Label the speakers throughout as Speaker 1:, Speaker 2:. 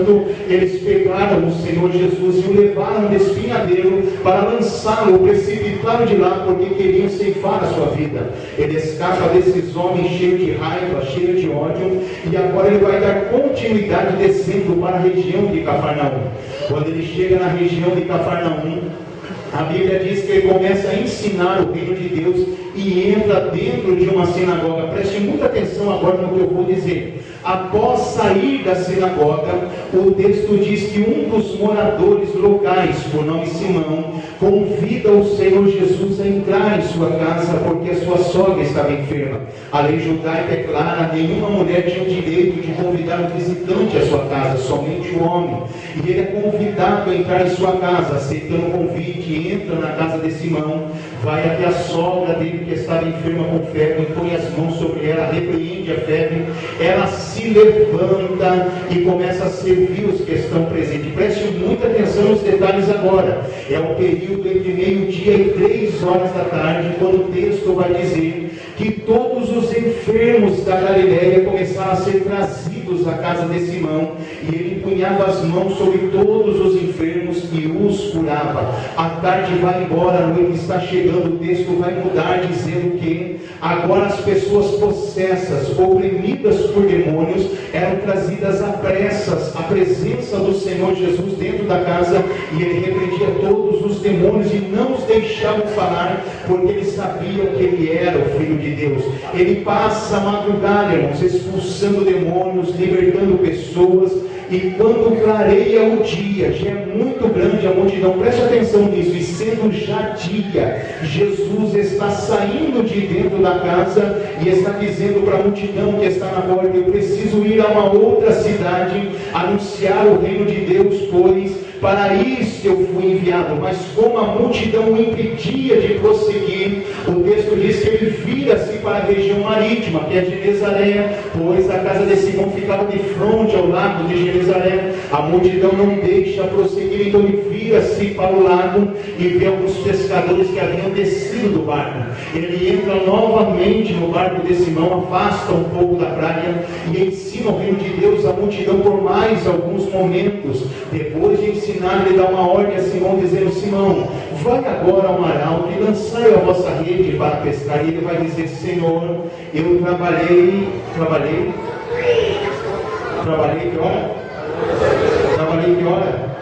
Speaker 1: Santo, eles pegaram o Senhor Jesus e o levaram de espinhadeiro para lançá-lo, precipitá-lo de lá, porque queriam ceifar a sua vida. Ele escapa desses homens cheios de raiva, cheios de ódio, e agora ele vai dar continuidade descendo para a região de Cafarnaum. Quando ele chega na região de Cafarnaum, a Bíblia diz que ele começa a ensinar o reino de Deus e entra dentro de uma sinagoga. Preste muita atenção agora no que eu vou dizer. Após sair da sinagoga, o texto diz que um dos moradores locais, por nome Simão, convida o Senhor Jesus a entrar em sua casa, porque a sua sogra estava enferma. A lei judaica é clara, nenhuma mulher tinha o direito de convidar um visitante à sua casa, somente o homem. E ele é convidado a entrar em sua casa, aceitando o convite, entra na casa de Simão, vai até a sogra dele que estava enferma com febre, põe as mãos sobre ela, repreende a febre, ela se levanta e começa a servir os que estão presentes. Preste muita atenção nos detalhes agora. É um período entre meio-dia e 3 horas da tarde, quando o texto vai dizer que todos os enfermos da Galileia começaram a ser trazidos à casa de Simão, e ele punhava as mãos sobre todos os enfermos e os curava. A tarde vai embora, a noite está chegando, o texto vai mudar, dizendo que agora as pessoas possessas, oprimidas por demônios, eram trazidas a pressas à presença do Senhor Jesus dentro da casa, e ele repreendia todos os demônios e não os deixava falar, porque eles sabiam que ele era o Filho de Deus. Ele passa a madrugada, irmãos, expulsando demônios, libertando pessoas, e quando clareia o dia, já é muito grande a multidão, preste atenção nisso, e sendo já dia, Jesus está saindo de dentro da casa e está dizendo para a multidão que está na porta: eu preciso ir a uma outra cidade, anunciar o reino de Deus, pois para isso eu fui enviado. Mas como a multidão o impedia de prosseguir, o texto diz que ele vira-se para a região marítima, que é de Genezaré, pois a casa de Simão ficava de frente ao lago de Genezaré. A multidão não deixa prosseguir, então ele vira-se para o lago e vê alguns pescadores que haviam descido do barco. Ele entra novamente no barco de Simão, afasta um pouco da praia e ensina o reino de Deus à multidão por mais alguns momentos. Depois de ensinar, ele dá uma ordem a Simão, dizendo: Simão, vai agora ao mar alto e lançai a vossa rede para pescar. E ele vai dizer: Senhor, eu trabalhei que hora? Trabalhei que hora?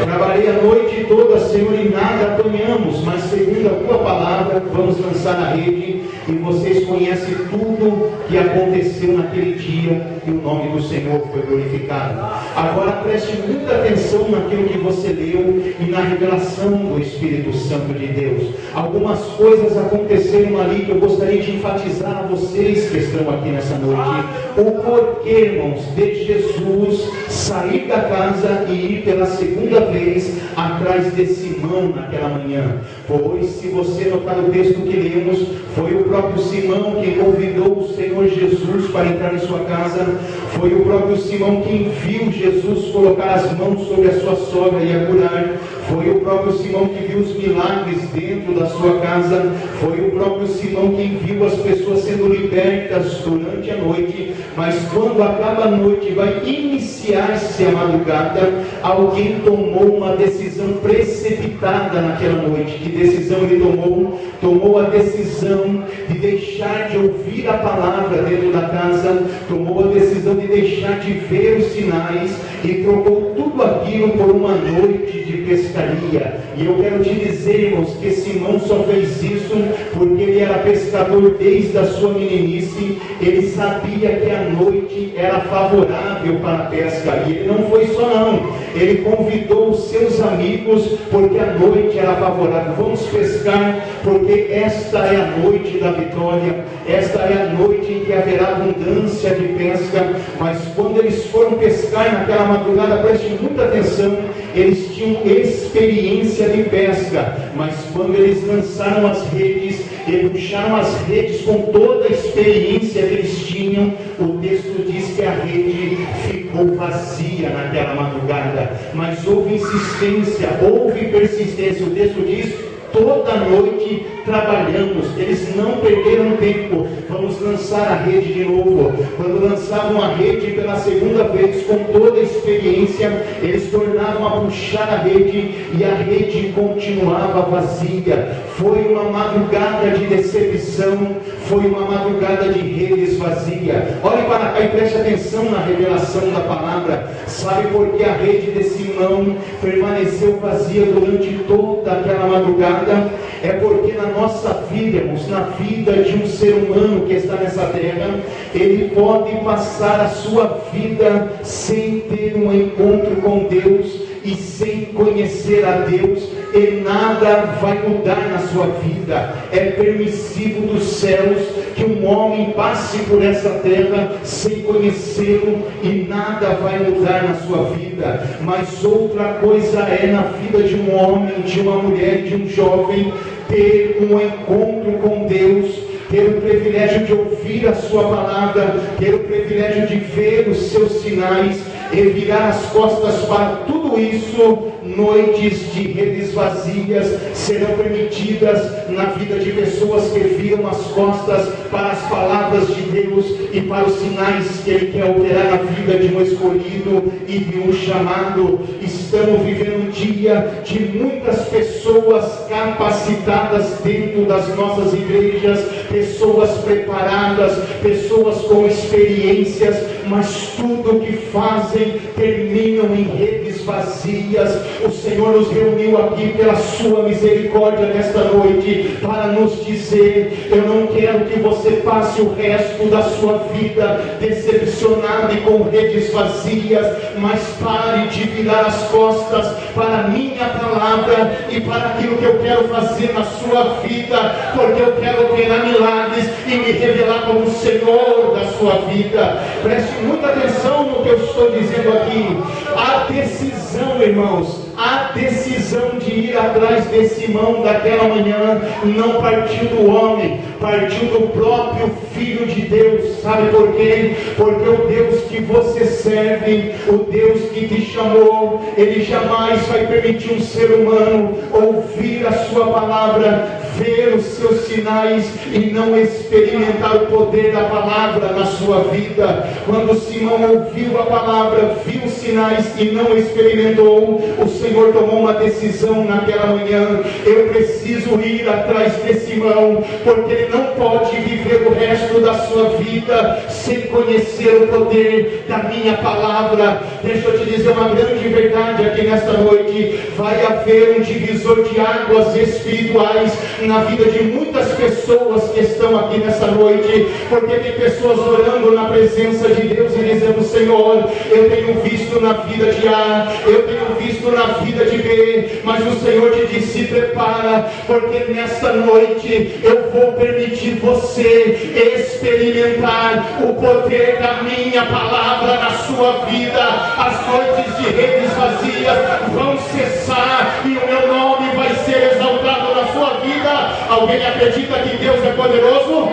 Speaker 1: Trabalhei a noite toda, Senhor, e nada apanhamos, mas segundo a tua palavra, vamos lançar a rede. E vocês conhecem tudo que aconteceu naquele dia, e o nome do Senhor foi glorificado. Agora preste muita atenção naquilo que você leu e na revelação do Espírito Santo de Deus. Algumas coisas aconteceram ali que eu gostaria de enfatizar a vocês que estão aqui nessa noite. O porquê, irmãos, de Jesus sair da casa e ir pela segunda vez atrás de Simão naquela manhã. Pois, se você notar no texto que lemos, foi o próprio Simão que convidou o Senhor Jesus para entrar em sua casa. Foi o próprio Simão que viu Jesus colocar as mãos sobre a sua sogra e a curar. Foi o próprio Simão que viu os milagres dentro da sua casa. Foi o próprio Simão que viu as pessoas sendo libertas durante a noite. Mas quando acaba a noite e vai iniciar-se a madrugada, alguém tomou uma decisão precipitada naquela noite. Que decisão ele tomou? Tomou a decisão de deixar de ouvir a palavra dentro da casa, tomou a decisão de deixar de ver os sinais e trocou tudo aquilo por uma noite de pescaria. E eu quero te dizer, irmãos, que Simão só fez isso porque ele era pescador desde a sua meninice. Ele sabia que a noite era favorável para a pesca, e ele não foi só não, ele convidou os seus amigos porque a noite era favorável. Vamos pescar porque esta é a noite da vitória, esta é a noite em que haverá abundância de pesca. Mas quando eles foram pescar naquela madrugada, preste muita atenção, eles tinham experiência de pesca, mas quando eles lançaram as redes e puxaram as redes com toda a experiência que eles tinham, o texto diz que a rede ficou vazia naquela madrugada. Mas houve insistência, houve persistência. O texto diz toda noite trabalhamos. Eles não perderam tempo. Vamos lançar a rede de novo. Quando lançavam a rede pela segunda vez, com toda a experiência, eles tornavam a puxar a rede e a rede continuava vazia. Foi uma madrugada de decepção, foi uma madrugada de redes vazia. Olhe para cá e preste atenção na revelação da palavra. Sabe por que a rede de Simão permaneceu vazia durante toda aquela madrugada? É porque na nossa vida, irmãos, na vida de um ser humano que está nessa terra, ele pode passar a sua vida sem ter um encontro com Deus e sem conhecer a Deus, e nada vai mudar na sua vida. É permissivo dos céus que um homem passe por essa terra sem conhecê-lo e nada vai mudar na sua vida. Mas outra coisa é na vida de um homem, de uma mulher, de um jovem, ter um encontro com Deus, ter o privilégio de ouvir a sua palavra, ter o privilégio de ver os seus sinais e virar as costas para tudo isso. Noites de redes vazias serão permitidas na vida de pessoas que viram as costas para as palavras de Deus e para os sinais que Ele quer operar na vida de um escolhido e de um chamado. Estamos vivendo um dia de muitas pessoas capacitadas dentro das nossas igrejas, pessoas preparadas, pessoas com experiências, mas tudo que fazem terminam em redes vazias. O Senhor nos reuniu aqui pela sua misericórdia nesta noite para nos dizer: eu não quero que você passe o resto da sua vida decepcionado e com redes vazias, mas pare de virar as costas para a minha palavra e para aquilo que eu quero fazer na sua vida, porque eu quero operar milagres e me revelar como o Senhor da sua vida. Preste muita atenção no que eu estou dizendo aqui. A decisão, irmãos, a decisão de ir atrás de Simão daquela manhã não partiu do homem, partiu do próprio Filho de Deus. Sabe por quê? Porque o Deus que você serve, o Deus que te chamou, Ele jamais vai permitir um ser humano ouvir a sua palavra, ver os seus sinais e não experimentar o poder da palavra na sua vida. Quando Simão ouviu a palavra, viu os sinais e não experimentou, o Senhor tomou uma decisão naquela manhã: eu preciso ir atrás de Simão, porque ele não pode viver o resto da sua vida sem conhecer o poder da minha palavra. Deixa eu te dizer uma grande verdade aqui nesta noite: vai haver um divisor de águas espirituais na vida de muitas pessoas que estão aqui nessa noite, porque tem pessoas orando na presença de Deus e dizendo: Senhor, eu tenho visto na vida de A, eu tenho visto na vida de B, mas o Senhor te diz: se prepara, porque nesta noite eu vou permitir você experimentar o poder da minha palavra na sua vida. As noites de redes vazias vão cessar e o meu nome vai ser exaltado na sua vida. Alguém acredita que Deus é poderoso?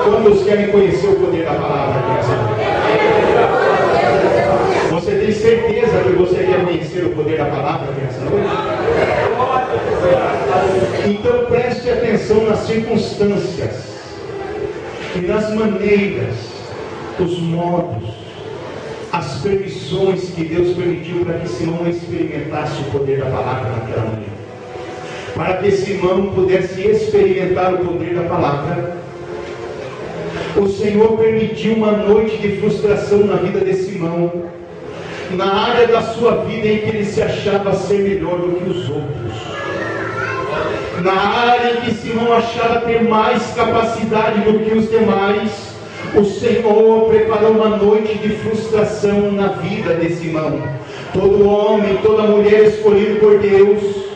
Speaker 1: Quantos querem conhecer o poder da palavra aqui nessa noite? Você tem certeza que você quer conhecer o poder da palavra aqui nessa noite? Então preste atenção nas circunstâncias e nas maneiras, os modos, as permissões que Deus permitiu para que Simão experimentasse o poder da palavra naquela manhã. Para que Simão pudesse experimentar o poder da palavra, o Senhor permitiu uma noite de frustração na vida de Simão, na área da sua vida em que ele se achava ser melhor do que os outros, na área em que Simão achava ter mais capacidade do que os demais. O Senhor preparou uma noite de frustração na vida de Simão. Todo homem, toda mulher escolhido por Deus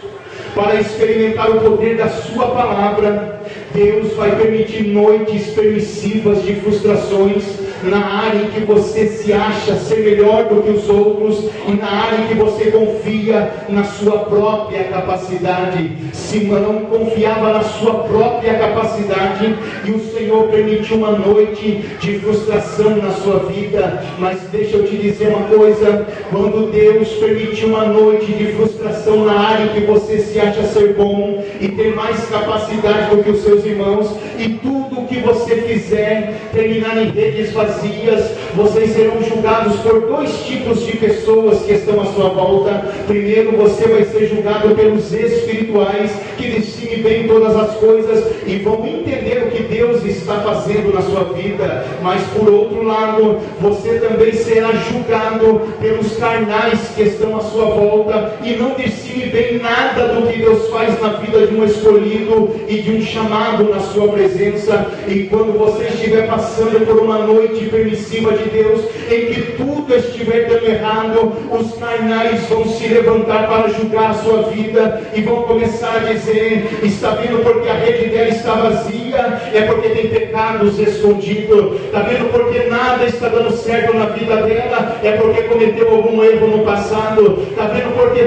Speaker 1: para experimentar o poder da sua palavra, Deus vai permitir noites permissivas de frustrações na área em que você se acha ser melhor do que os outros e na área em que você confia na sua própria capacidade. Simão confiava na sua própria capacidade e o Senhor permitiu uma noite de frustração na sua vida. Mas deixa eu te dizer uma coisa: quando Deus permitiu uma noite de frustração na área em que você se acha ser bom e ter mais capacidade do que os seus irmãos, e tudo o que você fizer terminar em redes vazias, vocês serão julgados por dois tipos de pessoas que estão à sua volta. Primeiro, você vai ser julgado pelos espirituais, que discernem bem todas as coisas e vão entender o que Deus está fazendo na sua vida. Mas por outro lado, você também será julgado pelos carnais que estão à sua volta e não discernem bem nada do que Deus faz na vida de um escolhido e de um chamado na sua presença. E quando você estiver passando por uma noite permissiva de Deus, em que tudo estiver dando errado, os carnais vão se levantar para julgar a sua vida e vão começar a dizer: está vendo porque a rede dela está vazia? É porque tem pecados escondidos. Está vendo porque nada está dando certo na vida dela? É porque cometeu algum erro no passado. Está vendo porque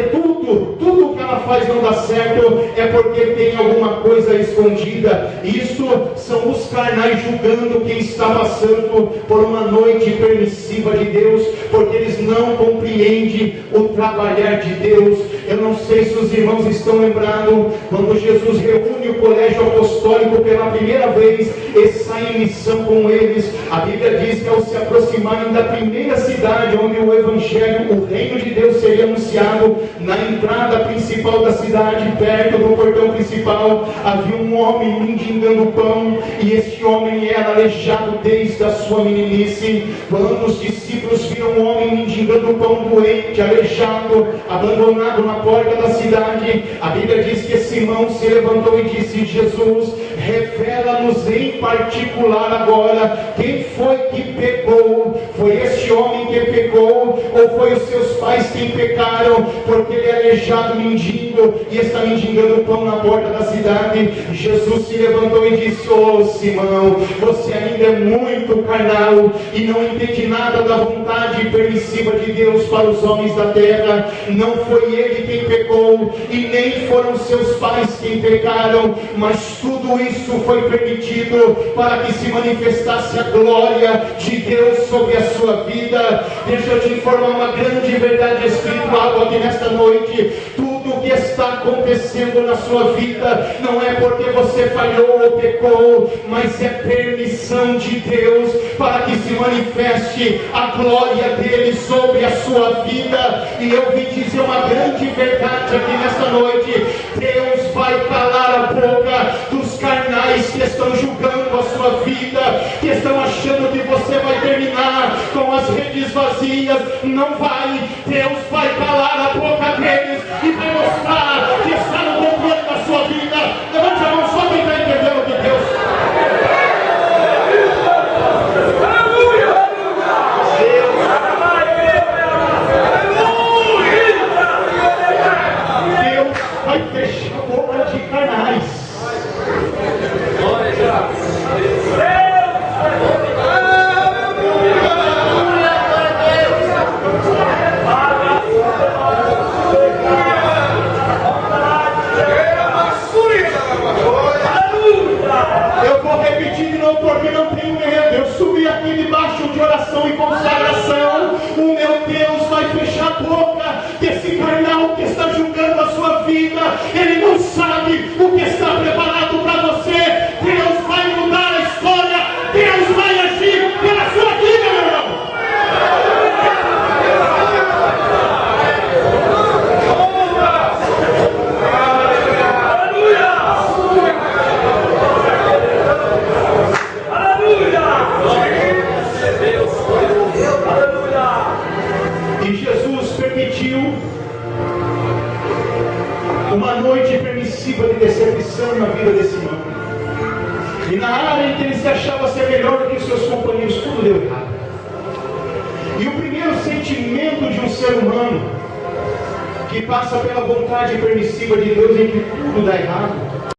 Speaker 1: tudo que ela faz não dá certo? É porque tem alguma coisa escondida. Isso são os carnais julgando quem está passando por uma noite permissiva de Deus, porque eles não compreendem o trabalhar de Deus. Eu não sei se os irmãos estão lembrados, quando Jesus reúne o colégio apostólico pela primeira vez e sai em missão com eles. A Bíblia diz que ao se aproximarem da primeira cidade onde o Evangelho, o reino de Deus seria anunciado, na entrada principal da cidade, perto do portão principal, havia um homem mendigando pão, e este homem era aleijado desde a sua meninice. Quando os discípulos viram um homem mendigando pão, doente, aleijado, abandonado na porta da cidade, a Bíblia diz que Simão se levantou e disse: Jesus, revela-nos em particular agora quem foi que pecou. Foi este homem que pecou ou foi os seus pais quem pecaram? Porque ele é aleijado, mendigo, e está mendigando pão na porta da cidade. Jesus se levantou e disse: oh Simão, você ainda é muito carnal e não entende nada da vontade permissiva de Deus para os homens da terra. Não foi ele quem pecou e nem foram seus pais quem pecaram, mas tudo isso foi permitido para que se manifestasse a glória de Deus sobre a sua vida. Deixa eu te informar uma grande verdade espiritual aqui nesta noite: tudo o que está acontecendo na sua vida não é porque você falhou ou pecou, mas é permissão de Deus para que se manifeste a glória dele sobre a sua vida. E eu vim dizer uma grande verdade aqui nesta noite: Deus vai calar a boca dos carnais que estão julgando a sua vida, que estão achando que você vai terminar com as redes vazias. Não vai. Deus vai calar a boca deles e vai mostrar que está no controle da sua vida. Levante a mão só quem está entendendo o que Deus vai fechar a boca de carnais. Eu vou repetir de novo porque não tenho medo. Eu subi aqui debaixo de oração e consagração. O meu Deus vai fechar a boca desse carnal que está julgando a sua vida. Ele não sabe o que está preparado para você. Deus vai mudar a história. Deus vai agir pela sua vida, meu irmão. E Jesus permitiu uma noite permissiva de decepção na vida desse irmão. E na área em que ele se achava ser melhor do que os seus companheiros, tudo deu errado. E o primeiro sentimento de um ser humano que passa pela vontade permissiva de Deus em que tudo dá errado